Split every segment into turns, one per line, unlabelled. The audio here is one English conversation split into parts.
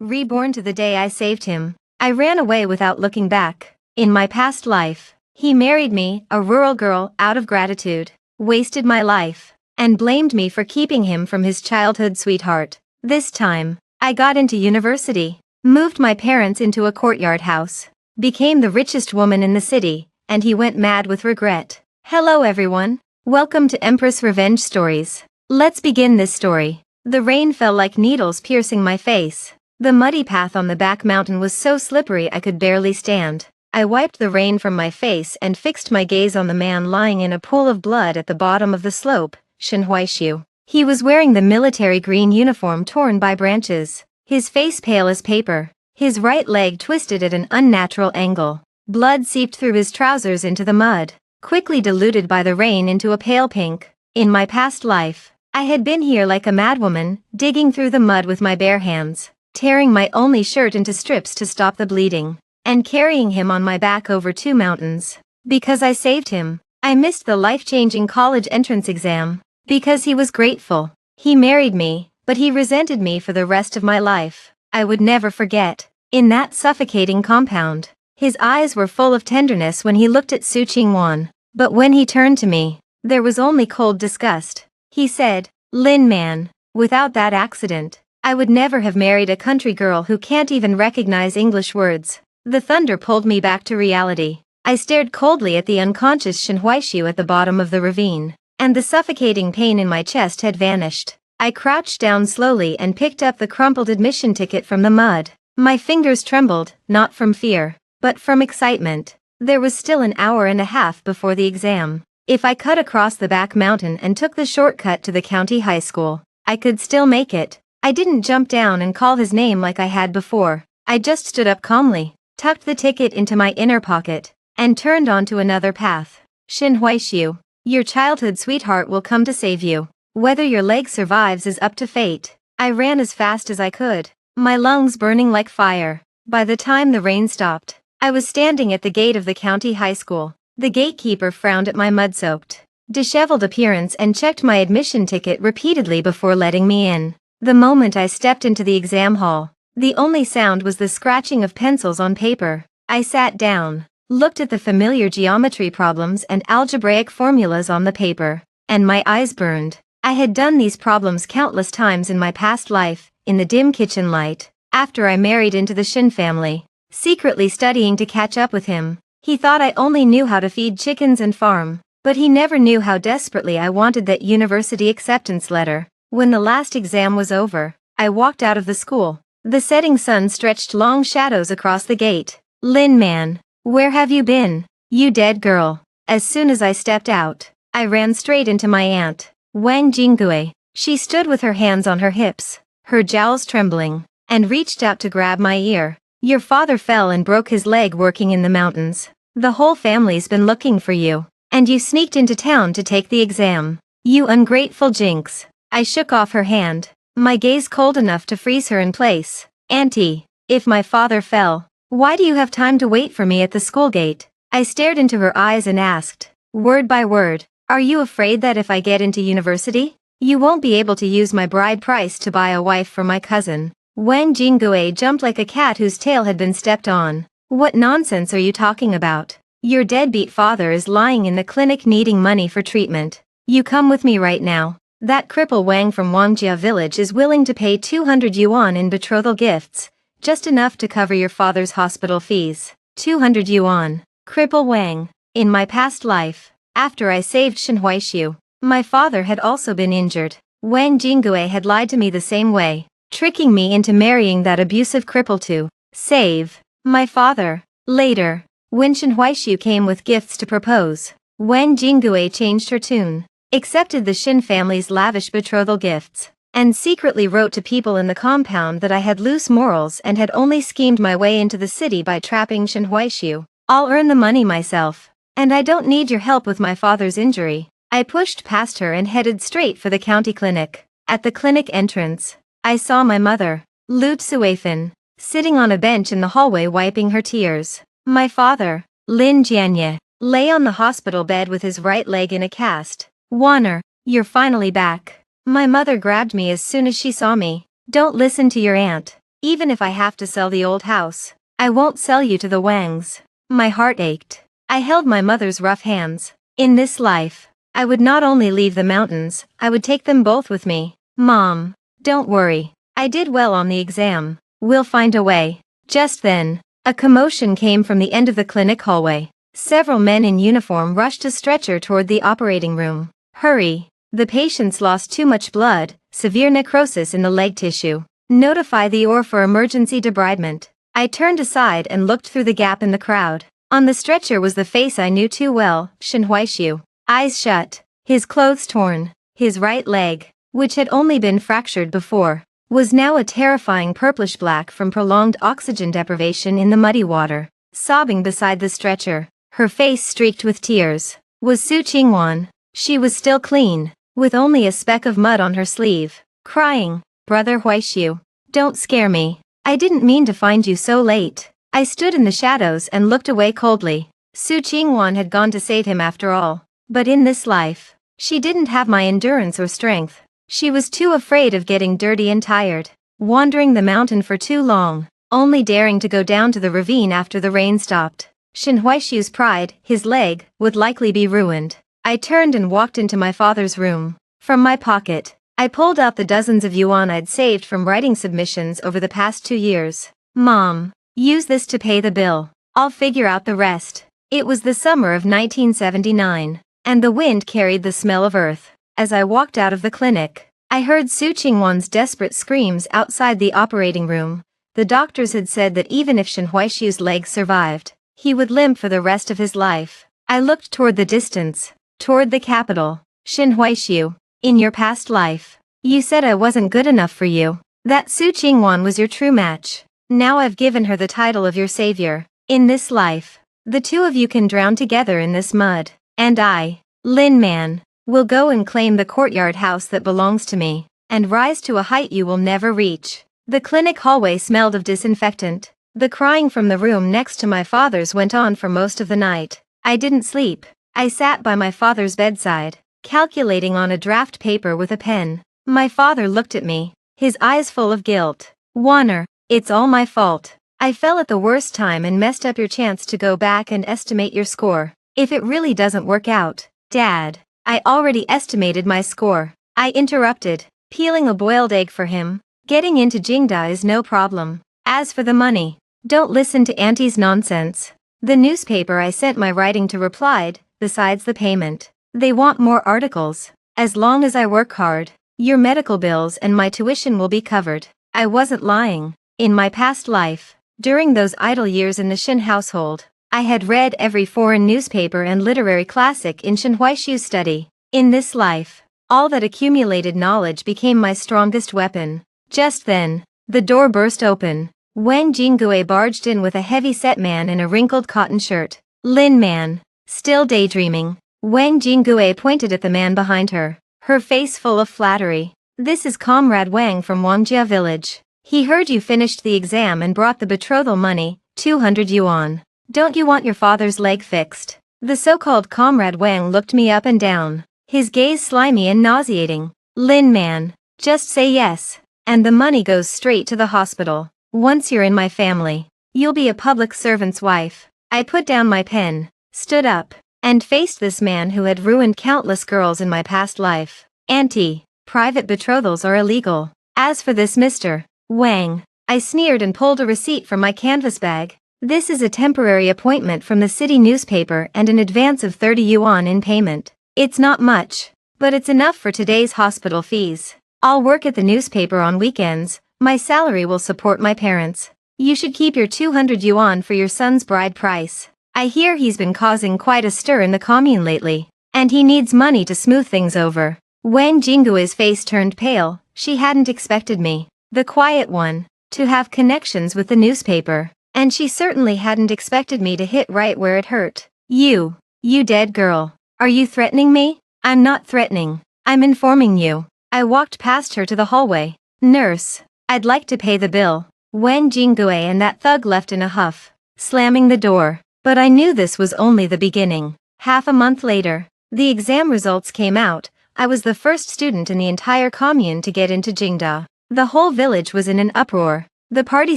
Reborn to the day I saved him. I ran away without looking back. In my past life, he married me, a rural girl, out of gratitude, wasted my life, and blamed me for keeping him from his childhood sweetheart. This time, I got into university, moved my parents into a courtyard house, became the richest woman in the city, and he went mad with regret. Hello everyone, welcome to Empress Revenge Stories. Let's begin this story. The rain fell like needles piercing my face. The muddy path on the back mountain was so slippery I could barely stand. I wiped the rain from my face and fixed my gaze on the man lying in a pool of blood at the bottom of the slope, Shin Huaishu. He was wearing the military green uniform torn by branches, his face pale as paper, his right leg twisted at an unnatural angle. Blood seeped through his trousers into the mud, quickly diluted by the rain into a pale pink. In my past life, I had been here like a madwoman, digging through the mud with my bare hands, tearing my only shirt into strips to stop the bleeding, and carrying him on my back over 2 mountains. Because I saved him, I missed the life-changing college entrance exam. Because he was grateful, he married me, but he resented me for the rest of my life. I would never forget. In that suffocating compound, his eyes were full of tenderness when he looked at Su Qingwan, but when he turned to me, there was only cold disgust. He said, "Lin man, without that accident, I would never have married a country girl who can't even recognize English words." The thunder pulled me back to reality. I stared coldly at the unconscious Shin Huaishu at the bottom of the ravine, and the suffocating pain in my chest had vanished. I crouched down slowly and picked up the crumpled admission ticket from the mud. My fingers trembled, not from fear, but from excitement. There was still an hour and a half before the exam. If I cut across the back mountain and took the shortcut to the county high school, I could still make it. I didn't jump down and call his name like I had before. I just stood up calmly, tucked the ticket into my inner pocket, and turned onto another path. Shin Huaishu, your childhood sweetheart will come to save you. Whether your leg survives is up to fate. I ran as fast as I could, my lungs burning like fire. By the time the rain stopped, I was standing at the gate of the county high school. The gatekeeper frowned at my mud-soaked, disheveled appearance and checked my admission ticket repeatedly before letting me in. The moment I stepped into the exam hall, the only sound was the scratching of pencils on paper. I sat down, looked at the familiar geometry problems and algebraic formulas on the paper, and my eyes burned. I had done these problems countless times in my past life, in the dim kitchen light, after I married into the Shin family, secretly studying to catch up with him. He thought I only knew how to feed chickens and farm, but he never knew how desperately I wanted that university acceptance letter. When the last exam was over, I walked out of the school. The setting sun stretched long shadows across the gate. "Lin man, where have you been, you dead girl?" As soon as I stepped out, I ran straight into my aunt, Wang Jinggui. She stood with her hands on her hips, her jowls trembling, and reached out to grab my ear. "Your father fell and broke his leg working in the mountains. The whole family's been looking for you, and you sneaked into town to take the exam. You ungrateful jinx." I shook off her hand, my gaze cold enough to freeze her in place. "Auntie, if my father fell, why do you have time to wait for me at the school gate?" I stared into her eyes and asked, word by word, "Are you afraid that if I get into university, you won't be able to use my bride price to buy a wife for my cousin?" Wang Jinggui jumped like a cat whose tail had been stepped on. "What nonsense are you talking about? Your deadbeat father is lying in the clinic needing money for treatment. You come with me right now. That cripple Wang from Wangjia village is willing to pay 200 yuan in betrothal gifts, just enough to cover your father's hospital fees." 200 yuan. Cripple Wang. In my past life, after I saved Shin Huaishu, my father had also been injured. Wang Jinggui had lied to me the same way, tricking me into marrying that abusive cripple to save my father. Later, when Shin Huaishu came with gifts to propose, Wang Jinggui changed her tune, accepted the Shin family's lavish betrothal gifts, and secretly wrote to people in the compound that I had loose morals and had only schemed my way into the city by trapping Shin Huaishu. "I'll earn the money myself, and I don't need your help with my father's injury." I pushed past her and headed straight for the county clinic. At the clinic entrance, I saw my mother, Lu Tsuefan, sitting on a bench in the hallway wiping her tears. My father, Lin Jianye, lay on the hospital bed with his right leg in a cast. "Warner, you're finally back." My mother grabbed me as soon as she saw me. "Don't listen to your aunt. Even if I have to sell the old house, I won't sell you to the Wangs. My heart ached. I held my mother's rough hands. In this life, I would not only leave the mountains, I would take them both with me. Mom, don't worry. I did well on the exam. We'll find a way. Just then, a commotion came from the end of the clinic hallway. Several men in uniform rushed a stretcher toward the operating room. Hurry. The patient's lost too much blood, severe necrosis in the leg tissue. Notify the OR for emergency debridement. I turned aside and looked through the gap in the crowd. On the stretcher was the face I knew too well, Shin Huaishu. Eyes shut, his clothes torn. His right leg, which had only been fractured before, was now a terrifying purplish black from prolonged oxygen deprivation in the muddy water. Sobbing beside the stretcher, her face streaked with tears, was Su Qingwan. She was still clean, with only a speck of mud on her sleeve, crying, "Brother Huaishu, don't scare me. I didn't mean to find you so late." I stood in the shadows and looked away coldly. Su Qingwan had gone to save him after all. But in this life, she didn't have my endurance or strength. She was too afraid of getting dirty and tired, wandering the mountain for too long, only daring to go down to the ravine after the rain stopped. Shin Huaishu's pride, his leg, would likely be ruined. I turned and walked into my father's room. From my pocket, I pulled out the dozens of yuan I'd saved from writing submissions over the past 2 years. "Mom, use this to pay the bill. I'll figure out the rest." It was the summer of 1979, and the wind carried the smell of earth. As I walked out of the clinic, I heard Su Qingwan's desperate screams outside the operating room. The doctors had said that even if Shin Huaishu's legs survived, he would limp for the rest of his life. I looked toward the distance, toward the capital. "Shin Huaishu, in your past life, you said I wasn't good enough for you. That Su Qingwan was your true match. Now I've given her the title of your savior. In this life, the two of you can drown together in this mud, and I, Lin Man, will go and claim the courtyard house that belongs to me, and rise to a height you will never reach." The clinic hallway smelled of disinfectant. The crying from the room next to my father's went on for most of the night. I didn't sleep. I sat by my father's bedside, calculating on a draft paper with a pen. My father looked at me, his eyes full of guilt. "Warner, it's all my fault. I fell at the worst time and messed up your chance to go back and estimate your score. If it really doesn't work out, Dad, I already estimated my score." I interrupted, peeling a boiled egg for him. "Getting into Jingda is no problem. As for the money, don't listen to Auntie's nonsense. The newspaper I sent my writing to replied, besides the payment, they want more articles. As long as I work hard, your medical bills and my tuition will be covered." I wasn't lying. In my past life, during those idle years in the Shin household, I had read every foreign newspaper and literary classic in Shin Huaishu's study. In this life, all that accumulated knowledge became my strongest weapon. Just then, the door burst open. Wang Jinggue barged in with a heavy-set man in a wrinkled cotton shirt. "Lin Man." Still daydreaming, Wang Jinggue pointed at the man behind her, her face full of flattery. "This is Comrade Wang from Wangjia village. He heard you finished the exam and brought the betrothal money, 200 yuan. Don't you want your father's leg fixed?" The so-called Comrade Wang looked me up and down, his gaze slimy and nauseating. "Lin Man, just say yes, and the money goes straight to the hospital. Once you're in my family, you'll be a public servant's wife." I put down my pen, stood up, and faced this man who had ruined countless girls in my past life. "Auntie, private betrothals are illegal. As for this Mr. Wang," I sneered and pulled a receipt from my canvas bag. "This is a temporary appointment from the city newspaper and an advance of 30 yuan in payment. It's not much, but it's enough for today's hospital fees. I'll work at the newspaper on weekends. My salary will support my parents. You should keep your 200 yuan for your son's bride price. I hear he's been causing quite a stir in the commune lately, and he needs money to smooth things over." Wang Jinggue's face turned pale. She hadn't expected me, the quiet one, to have connections with the newspaper, and she certainly hadn't expected me to hit right where it hurt. You dead girl. Are you threatening me?" "I'm not threatening. I'm informing you." I walked past her to the hallway. "Nurse, I'd like to pay the bill." Wang Jinggue and that thug left in a huff, slamming the door. But I knew this was only the beginning. Half a month later, the exam results came out. I was the first student in the entire commune to get into Jingda. The whole village was in an uproar. The party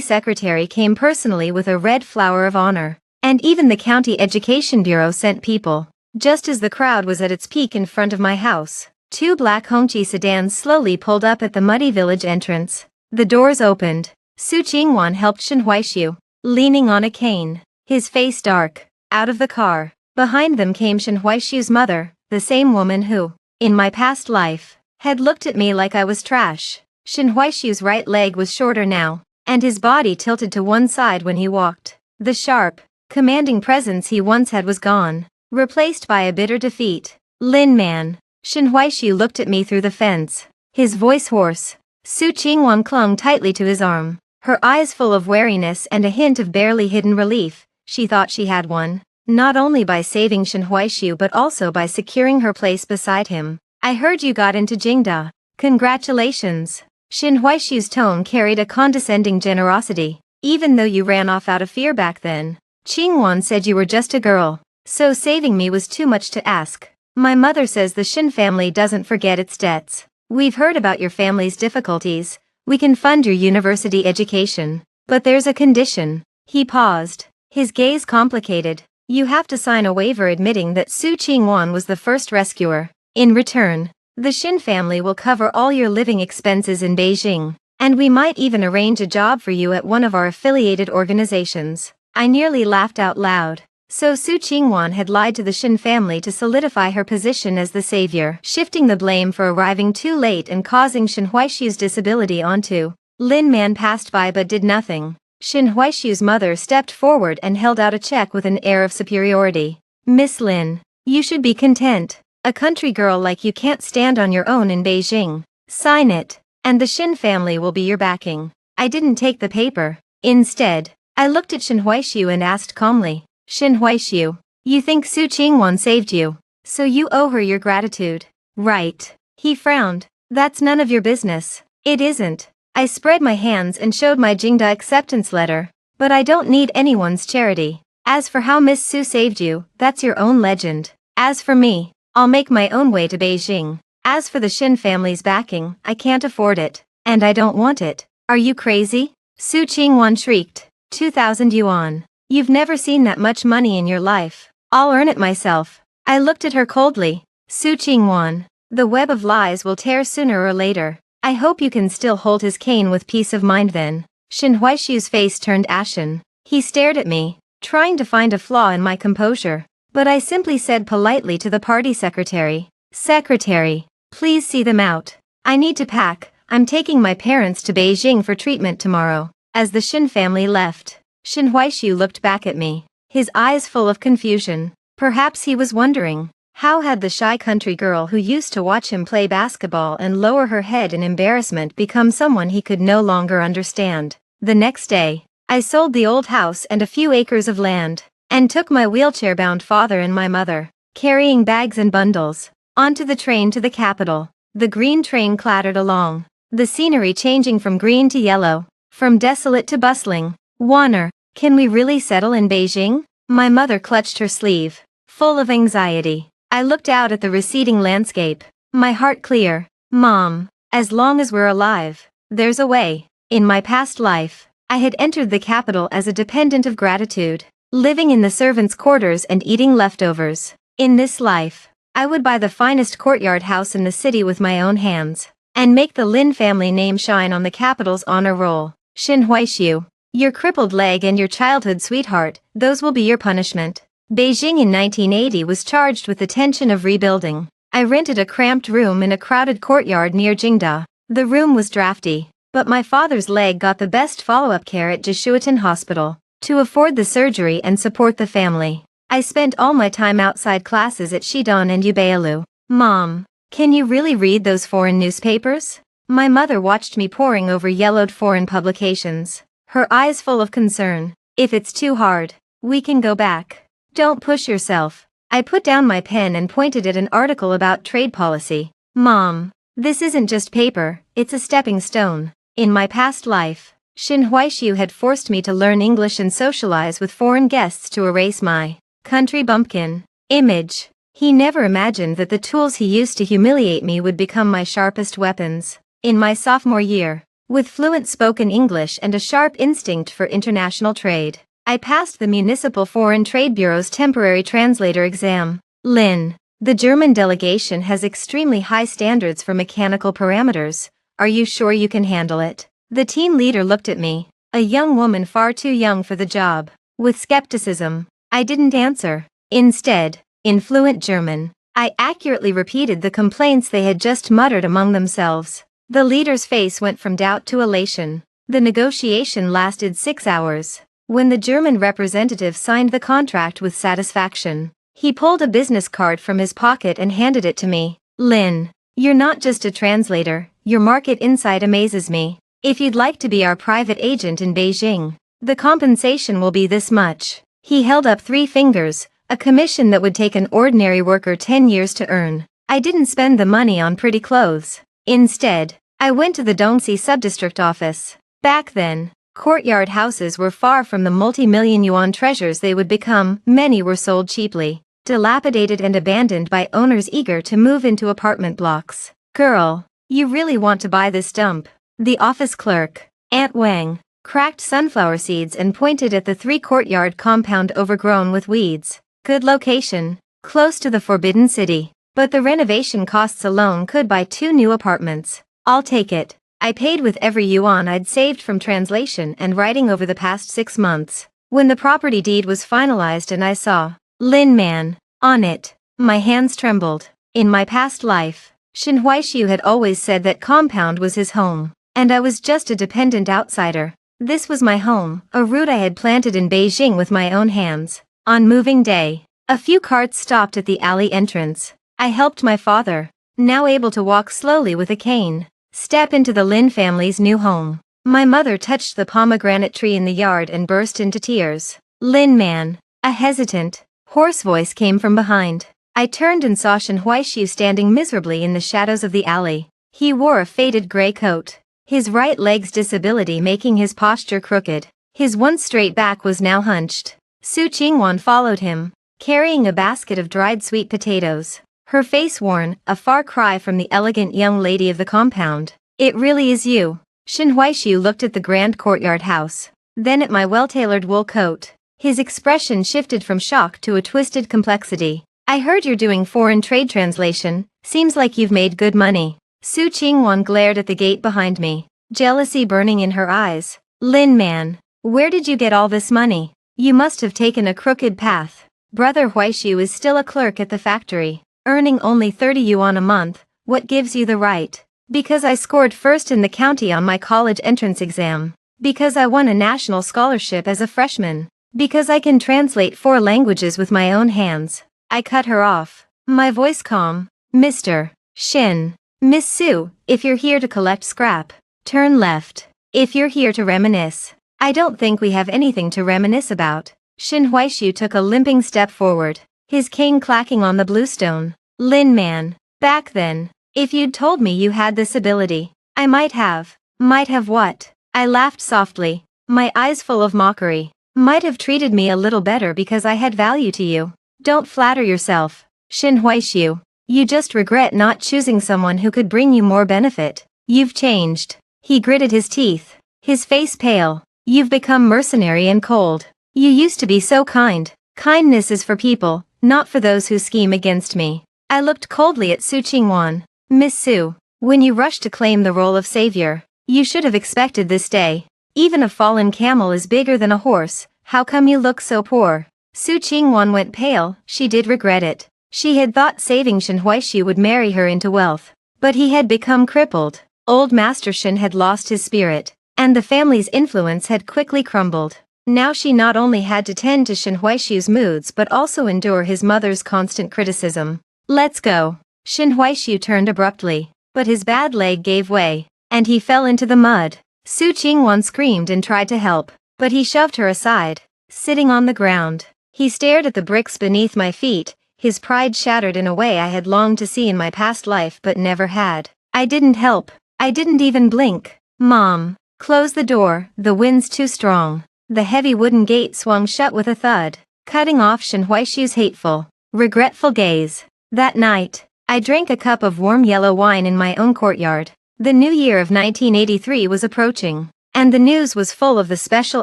secretary came personally with a red flower of honor. And even the county education bureau sent people. Just as the crowd was at its peak in front of my house, two black Hongqi sedans slowly pulled up at the muddy village entrance. The doors opened. Su Qingwan helped Shen Huaishu, leaning on a cane, his face dark, out of the car. Behind them came Shen Huaishu's mother, the same woman who, in my past life, had looked at me like I was trash. Shen Huaishu's right leg was shorter now, and his body tilted to one side when he walked. The sharp, commanding presence he once had was gone, replaced by a bitter defeat. Lin man. Shen Huaishu looked at me through the fence, his voice hoarse. Su Qingwan clung tightly to his arm, her eyes full of wariness and a hint of barely hidden relief. She thought she had won, not only by saving Shen Huaishu but also by securing her place beside him. I heard you got into Jingda. Congratulations. Shen Huaishu's tone carried a condescending generosity. Even though you ran off out of fear back then, Qingwan said you were just a girl, so saving me was too much to ask. My mother says the Shen family doesn't forget its debts. We've heard about your family's difficulties. We can fund your university education. But there's a condition. He paused, his gaze complicated. You have to sign a waiver admitting that Su Qingwan was the first rescuer. In return, the Shen family will cover all your living expenses in Beijing, and we might even arrange a job for you at one of our affiliated organizations. I nearly laughed out loud. So Su Qingwan had lied to the Shen family to solidify her position as the savior, shifting the blame for arriving too late and causing Shen Huaishu's disability onto Lin Man passed by but did nothing. Shen Huaishu's mother stepped forward and held out a check with an air of superiority. Miss Lin, you should be content. A country girl like you can't stand on your own in Beijing. Sign it, and the Shen family will be your backing. I didn't take the paper. Instead, I looked at Shen Huaishu and asked calmly, Shen Huaishu, you think Su Qingwan saved you, so you owe her your gratitude, right? He frowned. That's none of your business. It isn't. I spread my hands and showed my Jingda acceptance letter, but I don't need anyone's charity. As for how Miss Su saved you, that's your own legend. As for me, I'll make my own way to Beijing. As for the Shen family's backing, I can't afford it, and I don't want it. Are you crazy? Su Qingwan shrieked. 2,000 yuan. You've never seen that much money in your life. I'll earn it myself. I looked at her coldly. Su Qingwan, the web of lies will tear sooner or later. I hope you can still hold his cane with peace of mind then. Shen Huaishu's face turned ashen. He stared at me, trying to find a flaw in my composure. But I simply said politely to the party secretary, Secretary, please see them out. I need to pack. I'm taking my parents to Beijing for treatment tomorrow. As the Shen family left, Shen Huaishu looked back at me, his eyes full of confusion. Perhaps he was wondering, how had the shy country girl who used to watch him play basketball and lower her head in embarrassment become someone he could no longer understand? The next day, I sold the old house and a few acres of land, and took my wheelchair-bound father and my mother, carrying bags and bundles, onto the train to the capital. The green train clattered along, the scenery changing from green to yellow, from desolate to bustling. Warner, can we really settle in Beijing? My mother clutched her sleeve, full of anxiety. I looked out at the receding landscape, my heart clear. Mom, as long as we're alive, there's a way. In my past life, I had entered the capital as a dependent of gratitude, living in the servants' quarters and eating leftovers. In this life, I would buy the finest courtyard house in the city with my own hands, and make the Lin family name shine on the capital's honor roll. Shen Huaishu, your crippled leg and your childhood sweetheart, those will be your punishment. Beijing in 1980 was charged with the tension of rebuilding. I rented a cramped room in a crowded courtyard near Jingda. The room was drafty, but my father's leg got the best follow-up care at Jishuatin Hospital. To afford the surgery and support the family, I spent all my time outside classes at Shidong and Ubayalu. Mom, can you really read those foreign newspapers? My mother watched me poring over yellowed foreign publications, her eyes full of concern. If it's too hard, we can go back. Don't push yourself. I put down my pen and pointed at an article about trade policy. Mom, this isn't just paper, it's a stepping stone. In my past life, Shen Huaishu had forced me to learn English and socialize with foreign guests to erase my country bumpkin image. He never imagined that the tools he used to humiliate me would become my sharpest weapons. In my sophomore year, with fluent spoken English and a sharp instinct for international trade. I passed the Municipal Foreign Trade Bureau's temporary translator exam. Lynn, the German delegation has extremely high standards for mechanical parameters. Are you sure you can handle it? The team leader looked at me, a young woman far too young for the job, with skepticism. I didn't answer. Instead, in fluent German, I accurately repeated the complaints they had just muttered among themselves. The leader's face went from doubt to elation. The negotiation lasted 6 hours. When the German representative signed the contract with satisfaction, he pulled a business card from his pocket and handed it to me. Lynn, you're not just a translator, your market insight amazes me. If you'd like to be our private agent in Beijing, the compensation will be this much. He held up 3 fingers, a commission that would take an ordinary worker 10 years to earn. I didn't spend the money on pretty clothes. Instead, I went to the Dongxi subdistrict office. Back then, courtyard houses were far from the multi-million yuan treasures they would become. Many were sold cheaply, dilapidated and abandoned by owners eager to move into apartment blocks. Girl, you really want to buy this dump? The office clerk, Aunt Wang, cracked sunflower seeds and pointed at the 3-courtyard compound overgrown with weeds. Good location, close to the Forbidden City, but the renovation costs alone could buy 2 new apartments. I'll take it. I paid with every yuan I'd saved from translation and writing over the past 6 months. When the property deed was finalized and I saw Lin Man on it, my hands trembled. In my past life, Shin Huaishu had always said that compound was his home, and I was just a dependent outsider. This was my home, a root I had planted in Beijing with my own hands. On moving day, a few carts stopped at the alley entrance. I helped my father, now able to walk slowly with a cane, step into the Lin family's new home. My mother touched the pomegranate tree in the yard and burst into tears. Lin Man, a hesitant, hoarse voice came from behind. I turned and saw Shin Huaishu standing miserably in the shadows of the alley. He wore a faded gray coat, his right leg's disability making his posture crooked. His once straight back was now hunched. Su Qingwan followed him, carrying a basket of dried sweet potatoes, her face worn, a far cry from the elegant young lady of the compound. It really is you. Shin Huaishu looked at the grand courtyard house, then at my well-tailored wool coat. His expression shifted from shock to a twisted complexity. I heard you're doing foreign trade translation, seems like you've made good money. Su Qingwan glared at the gate behind me, jealousy burning in her eyes. Lin Man, where did you get all this money? You must have taken a crooked path. Brother Huaishu is still a clerk at the factory, earning only 30 yuan a month. What gives you the right? Because I scored first in the county on my college entrance exam. Because I won a national scholarship as a freshman. Because I can translate 4 languages with my own hands. I cut her off, my voice calm. Mr. Shin. Miss Su, if you're here to collect scrap, turn left. If you're here to reminisce, I don't think we have anything to reminisce about. Shin Huaishu took a limping step forward, his cane clacking on the bluestone. Lin Man, back then, if you'd told me you had this ability, I might have. Might have what? I laughed softly, my eyes full of mockery. Might have treated me a little better because I had value to you. Don't flatter yourself, Shin Huaishu. You just regret not choosing someone who could bring you more benefit. You've changed. He gritted his teeth, his face pale. You've become mercenary and cold. You used to be so kind. Kindness is for people, not for those who scheme against me. I looked coldly at Su Qingwan. Miss Su, when you rushed to claim the role of savior, you should have expected this day. Even a fallen camel is bigger than a horse. How come you look so poor? Su Qingwan went pale. She did regret it. She had thought saving Shin Huaishu would marry her into wealth. But he had become crippled. Old Master Shin had lost his spirit, and the family's influence had quickly crumbled. Now she not only had to tend to Shin Huaishu's moods but also endure his mother's constant criticism. Let's go. Shin Huaishu turned abruptly, but his bad leg gave way, and he fell into the mud. Su Qingwan screamed and tried to help, but he shoved her aside. Sitting on the ground, he stared at the bricks beneath my feet, his pride shattered in a way I had longed to see in my past life but never had. I didn't help. I didn't even blink. Mom, close the door, the wind's too strong. The heavy wooden gate swung shut with a thud, cutting off Shin Huaishu's hateful, regretful gaze. That night, I drank a cup of warm yellow wine in my own courtyard. The new year of 1983 was approaching, and the news was full of the special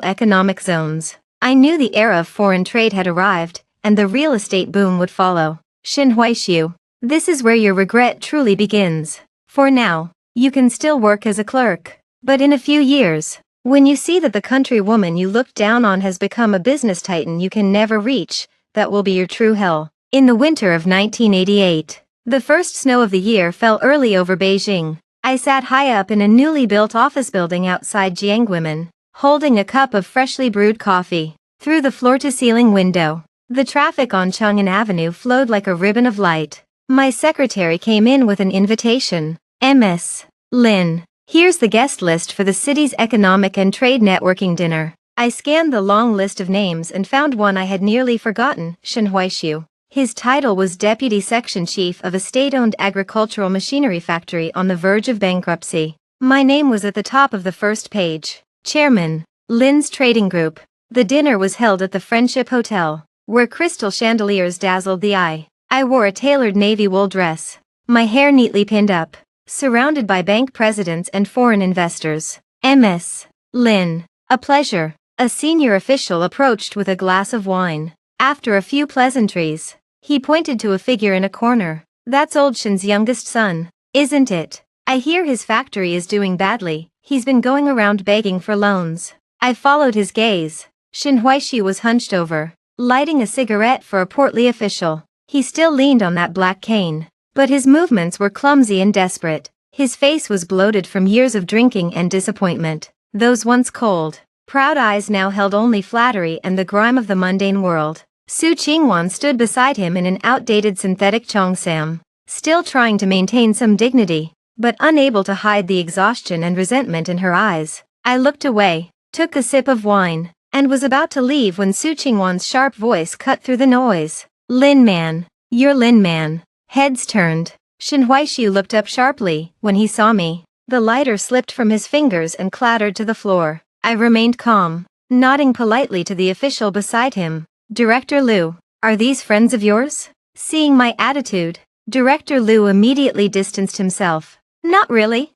economic zones. I knew the era of foreign trade had arrived, and the real estate boom would follow. Shinhuaishu. This is where your regret truly begins. For now, you can still work as a clerk. But in a few years, when you see that the country woman you looked down on has become a business titan you can never reach, that will be your true hell. In the winter of 1988, the first snow of the year fell early over Beijing. I sat high up in a newly built office building outside Jiangguimen, holding a cup of freshly brewed coffee. Through the floor-to-ceiling window, the traffic on Chang'an Avenue flowed like a ribbon of light. My secretary came in with an invitation. Ms. Lin, here's the guest list for the city's economic and trade networking dinner. I scanned the long list of names and found one I had nearly forgotten, Shen Huaishu. His title was Deputy Section Chief of a state-owned agricultural machinery factory on the verge of bankruptcy. My name was at the top of the first page. Chairman, Lin's Trading Group. The dinner was held at the Friendship Hotel, where crystal chandeliers dazzled the eye. I wore a tailored navy wool dress, my hair neatly pinned up, surrounded by bank presidents and foreign investors. Ms. Lin. A pleasure. A senior official approached with a glass of wine. After a few pleasantries, he pointed to a figure in a corner. That's old Shen's youngest son, isn't it? I hear his factory is doing badly. He's been going around begging for loans. I followed his gaze. Shen Huaishi was hunched over, lighting a cigarette for a portly official. He still leaned on that black cane, but his movements were clumsy and desperate. His face was bloated from years of drinking and disappointment. Those once cold, proud eyes now held only flattery and the grime of the mundane world. Su Qingwan stood beside him in an outdated synthetic cheongsam, still trying to maintain some dignity, but unable to hide the exhaustion and resentment in her eyes. I looked away, took a sip of wine, and was about to leave when Su Qingwan's sharp voice cut through the noise. Lin Man. You're Lin Man. Heads turned. Shen Huaishu looked up sharply when he saw me. The lighter slipped from his fingers and clattered to the floor. I remained calm, nodding politely to the official beside him. Director Liu, are these friends of yours? Seeing my attitude, Director Liu immediately distanced himself. Not really,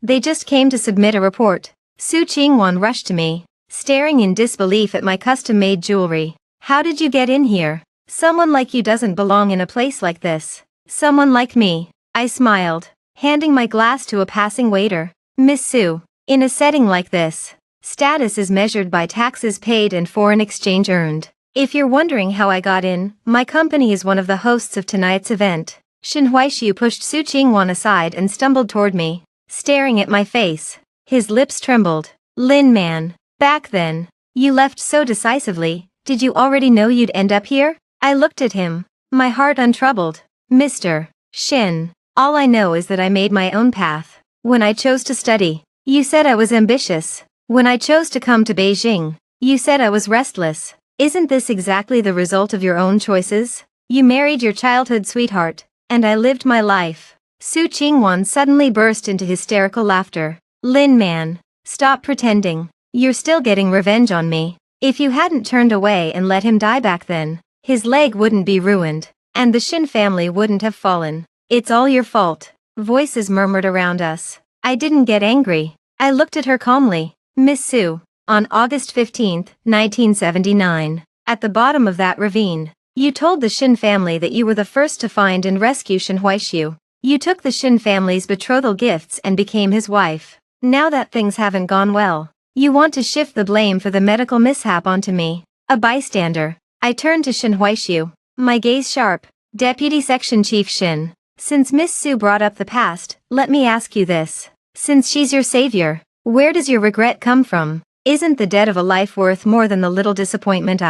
they just came to submit a report. Su Qingwan rushed to me, staring in disbelief at my custom-made jewelry. How did you get in here? Someone like you doesn't belong in a place like this. Someone like me. I smiled, handing my glass to a passing waiter. Miss Su, in a setting like this, status is measured by taxes paid and foreign exchange earned. If you're wondering how I got in, my company is one of the hosts of tonight's event. Shen Huaishu pushed Su Qingwan aside and stumbled toward me, staring at my face. His lips trembled. Lin Man, back then, you left so decisively. Did you already know you'd end up here? I looked at him, my heart untroubled. Mr. Shen, all I know is that I made my own path. When I chose to study, you said I was ambitious. When I chose to come to Beijing, you said I was restless. Isn't this exactly the result of your own choices? You married your childhood sweetheart, and I lived my life. Su Qingwan suddenly burst into hysterical laughter. Lin Man, stop pretending. You're still getting revenge on me. If you hadn't turned away and let him die back then, his leg wouldn't be ruined, and the Shin family wouldn't have fallen. It's all your fault. Voices murmured around us. I didn't get angry. I looked at her calmly. Miss Su, on August 15, 1979, at the bottom of that ravine, you told the Shin family that you were the first to find and rescue Shen Huaishu. You took the Shin family's betrothal gifts and became his wife. Now that things haven't gone well, you want to shift the blame for the medical mishap onto me, a bystander. I turned to Shen Huaishu, my gaze sharp. Deputy Section Chief Shin, since Miss Su brought up the past, let me ask you this. Since she's your savior, where does your regret come from? Isn't the debt of a life worth more than the little disappointment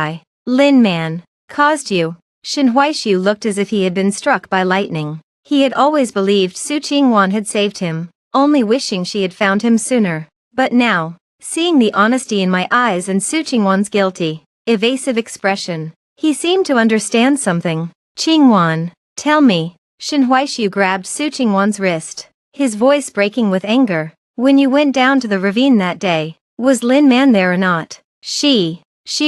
Lin Man, caused you? Shen Huaishu looked as if he had been struck by lightning. He had always believed Su Qingwan had saved him, only wishing she had found him sooner. But now, seeing the honesty in my eyes and Su Qingwan's guilty, evasive expression, he seemed to understand something. Qingwan, tell me. Shen Huaishu grabbed Su Qingwan's wrist, his voice breaking with anger. When you went down to the ravine that day, was Lin Man there or not? She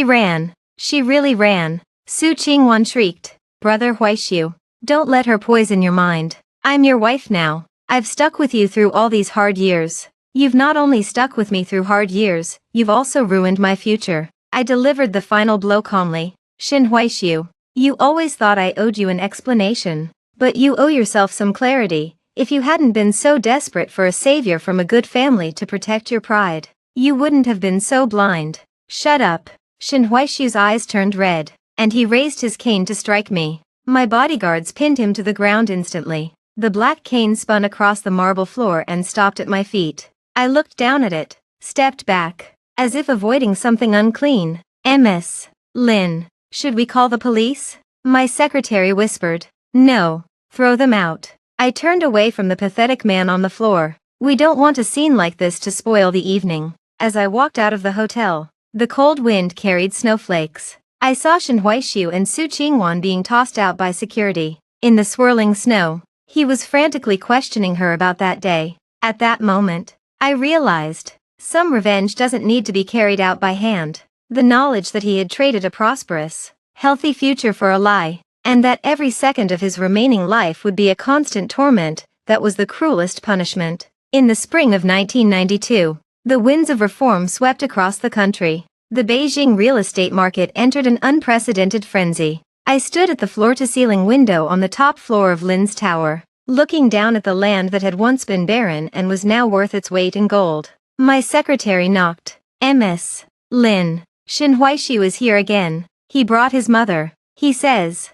ran. She really ran. Su Qingwan shrieked. Brother Huaishu, don't let her poison your mind. I'm your wife now. I've stuck with you through all these hard years. You've not only stuck with me through hard years, you've also ruined my future. I delivered the final blow calmly. Shin Huaishu, you always thought I owed you an explanation. But you owe yourself some clarity. If you hadn't been so desperate for a savior from a good family to protect your pride, you wouldn't have been so blind. Shut up. Shin Huaishu's eyes turned red, and he raised his cane to strike me. My bodyguards pinned him to the ground instantly. The black cane spun across the marble floor and stopped at my feet. I looked down at it, stepped back, as if avoiding something unclean. Ms. Lin, should we call the police? My secretary whispered. No, throw them out. I turned away from the pathetic man on the floor. We don't want a scene like this to spoil the evening. As I walked out of the hotel, the cold wind carried snowflakes. I saw Shin Huaishu and Su Qingwan being tossed out by security. In the swirling snow, he was frantically questioning her about that day. At that moment, I realized, some revenge doesn't need to be carried out by hand. The knowledge that he had traded a prosperous, healthy future for a lie, and that every second of his remaining life would be a constant torment, that was the cruelest punishment. In the spring of 1992, the winds of reform swept across the country. The Beijing real estate market entered an unprecedented frenzy. I stood at the floor-to-ceiling window on the top floor of Lin's tower, looking down at the land that had once been barren and was now worth its weight in gold. My secretary knocked. Ms. Lin, Shin Huaishu is here again. He brought his mother. He says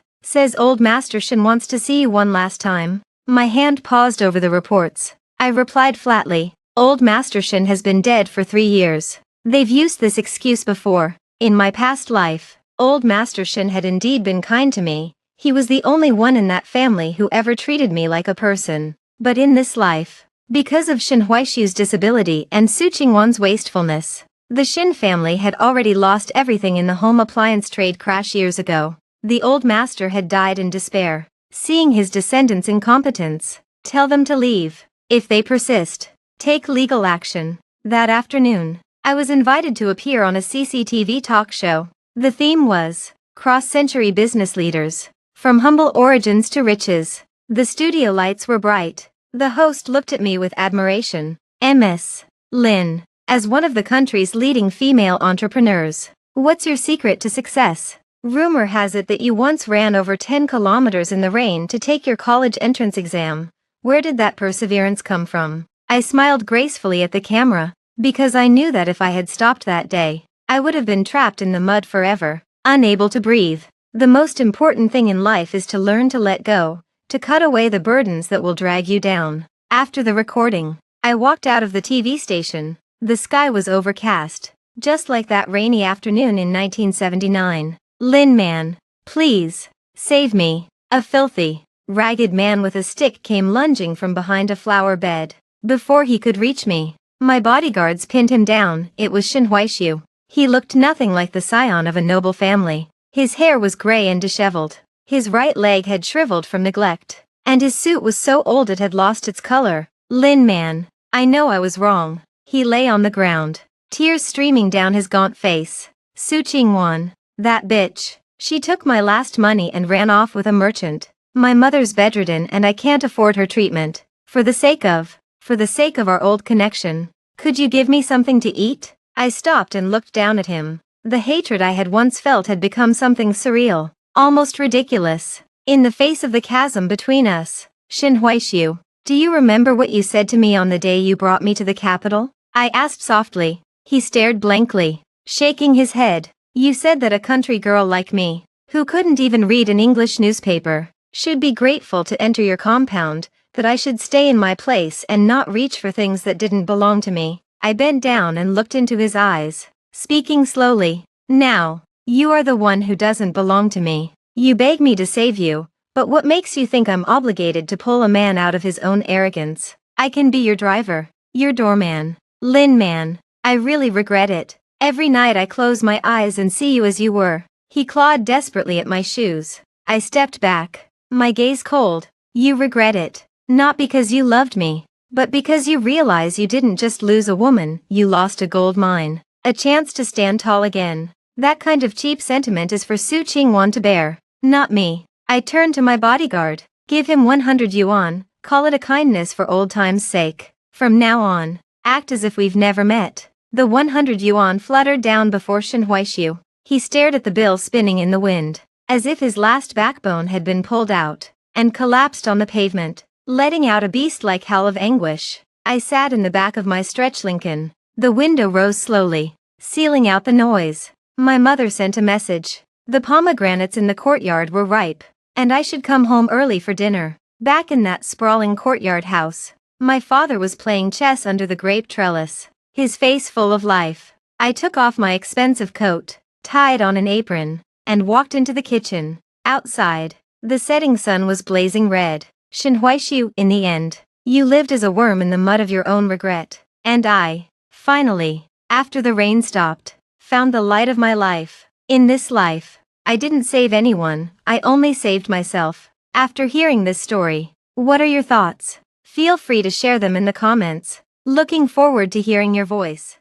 old Master Shin wants to see you one last time. My hand paused over the reports. I replied flatly, old Master Shin has been dead for 3 years. They've used this excuse before. In my past life, old Master Shin had indeed been kind to me. He was the only one in that family who ever treated me like a person. But in this life, because of Shin Huaishu's disability and Su Qingwan's wastefulness, the Shin family had already lost everything in the home appliance trade crash years ago. The old master had died in despair, seeing his descendants' incompetence. Tell them to leave. If they persist, take legal action. That afternoon, I was invited to appear on a CCTV talk show. The theme was cross-century business leaders, from humble origins to riches. The studio lights were bright. The host looked at me with admiration. Ms. Lin, as one of the country's leading female entrepreneurs, what's your secret to success? Rumor has it that you once ran over 10 kilometers in the rain to take your college entrance exam. Where did that perseverance come from? I smiled gracefully at the camera, because I knew that if I had stopped that day, I would have been trapped in the mud forever, unable to breathe. The most important thing in life is to learn to let go, to cut away the burdens that will drag you down. After the recording, I walked out of the TV station. The sky was overcast, just like that rainy afternoon in 1979. Lin man, please, save me. A filthy, ragged man with a stick came lunging from behind a flower bed. Before he could reach me, my bodyguards pinned him down. It was Shin Huaishu. He looked nothing like the scion of a noble family. His hair was gray and disheveled. His right leg had shriveled from neglect, and his suit was so old it had lost its color. Lin man, I know I was wrong. He lay on the ground, tears streaming down his gaunt face. Su Qingwan, that bitch. She took my last money and ran off with a merchant. My mother's bedridden and I can't afford her treatment. For the sake of our old connection, could you give me something to eat? I stopped and looked down at him. The hatred I had once felt had become something surreal, almost ridiculous. In the face of the chasm between us, Shin Huaishu, do you remember what you said to me on the day you brought me to the capital? I asked softly. He stared blankly, shaking his head. You said that a country girl like me, who couldn't even read an English newspaper, should be grateful to enter your compound, that I should stay in my place and not reach for things that didn't belong to me. I bent down and looked into his eyes, speaking slowly. Now, you are the one who doesn't belong to me. You beg me to save you, but what makes you think I'm obligated to pull a man out of his own arrogance? I can be your driver, your doorman. Lin man, I really regret it. Every night I close my eyes and see you as you were. He clawed desperately at my shoes. I stepped back, my gaze cold. You regret it, not because you loved me, but because you realize you didn't just lose a woman, you lost a gold mine, a chance to stand tall again. That kind of cheap sentiment is for Su Qingwan to bear, not me. I turned to my bodyguard. Give him 100 yuan, Call it a kindness for old time's sake. From now on, act as if we've never met. The 100 yuan fluttered down before Shen Huaishu. He stared at the bill spinning in the wind, as if his last backbone had been pulled out, and collapsed on the pavement, letting out a beast-like howl of anguish. I sat in the back of my stretch Lincoln. The window rose slowly, sealing out the noise. My mother sent a message. The pomegranates in the courtyard were ripe, and I should come home early for dinner. Back in that sprawling courtyard house, my father was playing chess under the grape trellis, his face full of life. I took off my expensive coat, tied on an apron, and walked into the kitchen. Outside, the setting sun was blazing red. Shen Huaishu, in the end, you lived as a worm in the mud of your own regret. And I, finally, after the rain stopped, found the light of my life. In this life, I didn't save anyone, I only saved myself. After hearing this story, what are your thoughts? Feel free to share them in the comments. Looking forward to hearing your voice.